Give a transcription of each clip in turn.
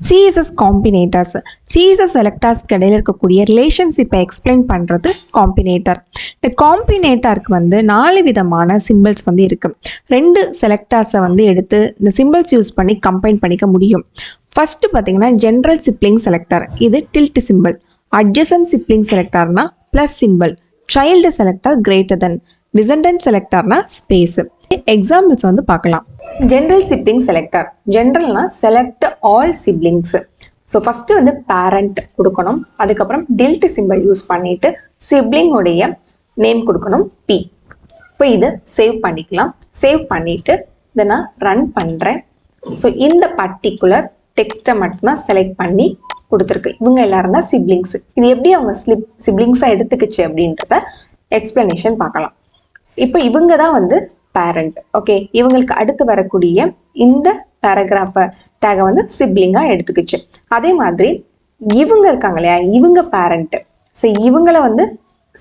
CSS Combinators. CSS Selectors இடையில இருக்கக்கூடிய ரிலேஷன்ஷிப்பை எக்ஸ்பிளைன் பண்ணுறது காம்பினேட்டர். இந்த காம்பினேட்டருக்கு வந்து 4 விதமான சிம்பிள்ஸ் வந்து இருக்குது. 2 செலக்டர்ஸை வந்து எடுத்து இந்த சிம்பிள்ஸ் யூஸ் பண்ணி கம்பைன் பண்ணிக்க முடியும். ஃபர்ஸ்ட் பார்த்தீங்கன்னா ஜென்ரல் சிப்ளிங் செலக்டர், இது டில்ட் சிம்பிள். அட்ஜசன்ட் சிப்ளிங் செலக்டர்னா plus symbol. Child selector greater than. Descendant செலக்டர்னா ஸ்பேஸ். எக்ஸாம்பிள்ஸ் வந்து பார்க்கலாம். ஜென்ரல் சிப்ளிங் செலக்டர், ஜென்ரல்னா select all siblings. So first வந்து பேரண்ட் கொடுக்கணும், அதுக்கப்புறம் டில்ட் சிம்பிள் யூஸ் பண்ணிட்டு சிப்ளிங்கோடைய நேம் கொடுக்கணும் பி. இப்போ இதை சேவ் பண்ணிக்கலாம். சேவ் பண்ணிட்டு இதை நான் ரன் பண்ணுறேன். ஸோ இந்த பர்டிகுலர் டெக்ஸ்ட்டை மட்டும்தான் செலக்ட் பண்ணி கொடுத்துருக்கு. இவங்க எல்லாரும் தான் சிப்ளிங்ஸ். இது எப்படி அவங்க சிப்ளிங்ஸாக எடுத்துக்கிச்சு அப்படின்றத எக்ஸ்பிளனேஷன் பார்க்கலாம். இப்போ இவங்க தான் வந்து பேரண்ட். ஓகே, இவங்களுக்கு அடுத்து வரக்கூடிய இந்த பேராகிராஃப டேகை வந்து சிப்ளிங்காக எடுத்துக்கிச்சு. அதே மாதிரி இவங்க இருக்காங்க இல்லையா, இவங்க பேரண்ட். ஸோ இவங்கள வந்து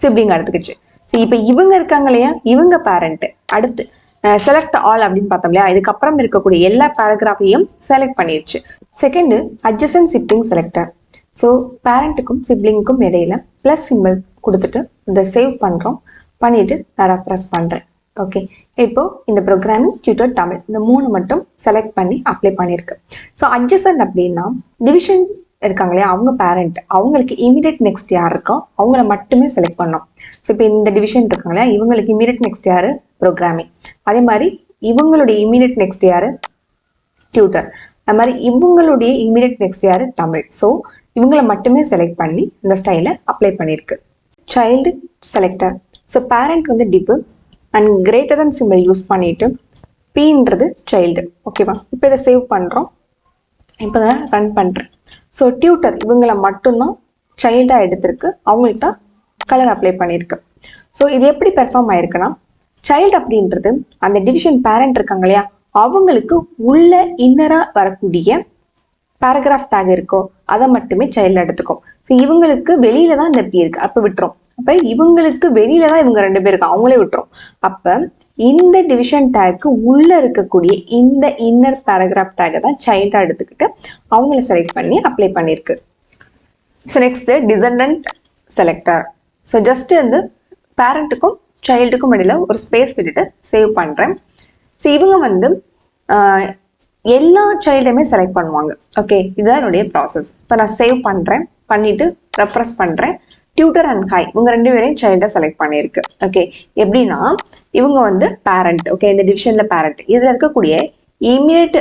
சிப்ளிங்காக எடுத்துக்கிச்சு. ஸோ இப்போ இவங்க இருக்காங்க இல்லையா, இவங்க பேரண்ட். அடுத்து செலக்ட் ஆல் அப்படின்னு பார்த்தோம் இல்லையா, இதுக்கப்புறம் இருக்கக்கூடிய எல்லா பேராகிராஃபையும் செலக்ட் பண்ணிடுச்சு. Second adjacent sibling selector. So பேரண்ட்டுக்கும் சிப்ளிங்க்கும் இடையில ப்ளஸ் சிம்பிள் கொடுத்துட்டு இதை சேவ் பண்ணுறோம். பண்ணிட்டு நான் ரெஃப்ரெஷ் பண்ணுறேன். ஓகே, இப்போ இந்த ப்ரோக்ராமிங் டியூட்டர் தமிழ் இந்த 3 மட்டும் செலக்ட் பண்ணி அப்ளை பண்ணியிருக்கு. ஸோ அட்ஜசன்ட் அப்படின்னா டிவிஷன் இருக்காங்க இல்லையா, அவங்க பேரண்ட், அவங்களுக்கு இமீடியட் நெக்ஸ்ட் யார் இருக்கோ அவங்கள மட்டுமே செலக்ட் பண்ணோம். ஸோ இப்போ இந்த டிவிஷன் இருக்காங்க இல்லையா, இவங்களுக்கு இமீடியட் நெக்ஸ்ட் யாரு ப்ரோக்ராமிங். அதே மாதிரி இவங்களுடைய இமீடியட் நெக்ஸ்ட் யாரு டியூட்டர். அது மாதிரி இவங்களுடைய இமீடியட் நெக்ஸ்ட் யாரு தமிழ். ஸோ இவங்களை மட்டுமே செலக்ட் பண்ணி இந்த ஸ்டைலை அப்ளை பண்ணியிருக்கு. Child selector. ஸோ பேரண்ட் வந்து div and greater than symbol use பண்ணிட்டு பீன்றது சைல்டு. ஓகேவா, இப்போ இதை சேவ் பண்ணுறோம். இப்போ தான் ரன் பண்ணுறேன். ஸோ டியூட்டர் இவங்களை மட்டும்தான் சைல்டாக எடுத்திருக்கு, அவங்களுக்கு தான் கலர் அப்ளை பண்ணியிருக்கு. ஸோ இது எப்படி பெர்ஃபார்ம் ஆயிருக்குன்னா, சைல்டு அப்படின்றது அந்த டிவிஷன் பேரண்ட் இருக்காங்க இல்லையா, அவங்களுக்கு உள்ள இன்னராக வரக்கூடிய பேராகிராஃப் டேக் இருக்கோ அதை மட்டுமே சைல்டு எடுத்துக்கும். ஸோ இவங்களுக்கு வெளியில தான் இந்த பி இருக்கு, அப்போ விட்டுரும். அப்போ இவங்களுக்கு வெளியில தான் இவங்க 2 பேருக்கு, அவங்களே விட்டுரும். அப்போ இந்த டிவிஷன் டேக்கு உள்ள இருக்கக்கூடிய இந்த இன்னர் பேராகிராஃப் டேக்கை தான் சைல்டா எடுத்துக்கிட்டு அவங்கள செலக்ட் பண்ணி அப்ளை பண்ணியிருக்கு. So next descendant selector. So just வந்து பேரண்ட்டுக்கும் சைல்டுக்கும் இடையில ஒரு ஸ்பேஸ் விட்டுட்டு சேவ் பண்ணுறேன். ஸோ இவங்க வந்து எல்லா சைல்டுமே செலக்ட் பண்ணுவாங்க. ஓகே, இதுதான் என்னுடைய ப்ராசஸ். இப்போ நான் சேவ் பண்ணுறேன், பண்ணிட்டு ரெஃப்ரெஷ் பண்ணுறேன். டியூட்டர் அண்ட் ஹாய் இவங்க 2 பேரையும் சைல்டை செலக்ட் பண்ணியிருக்கு. ஓகே, எப்படின்னா இவங்க வந்து பேரண்ட். ஓகே, இந்த டிவிஷன்ல பேரண்ட், இதில் இருக்கக்கூடிய இமீடியட்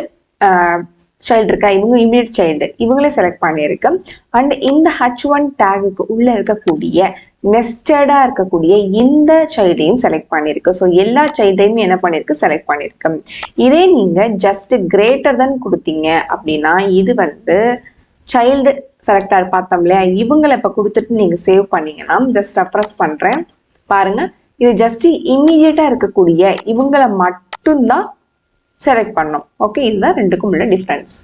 சைல்டு இருக்கா, இவங்க இமீடியட் சைல்டு இவங்களே செலக்ட் பண்ணியிருக்கு. அண்ட் இந்த H1 டேகுக்கு உள்ள இருக்கக்கூடிய நெஸ்டடா இருக்கக்கூடிய இந்த சைல்டையும் செலக்ட் பண்ணியிருக்கு. ஸோ எல்லா சைல்டையும் என்ன பண்ணியிருக்கு, செலக்ட் பண்ணியிருக்கு. இதே நீங்க ஜஸ்ட் கிரேட்டர் தன் கொடுத்தீங்க அப்படின்னா இது வந்து சைல்டு செலக்டர் பார்த்தோம் இல்லையா, இவங்களை இப்போ கொடுத்துட்டு நீங்க சேவ் பண்ணீங்கன்னா ஜஸ்ட் ரெஃப்ரெஷ் பண்றேன் பாருங்க, இது ஜஸ்ட் இம்மீடியட்டா இருக்கக்கூடிய இவங்களை மட்டும்தான் செலக்ட் பண்ணோம். ஓகே, இதுதான் 2க்கும் உள்ள டிஃபரன்ஸ்.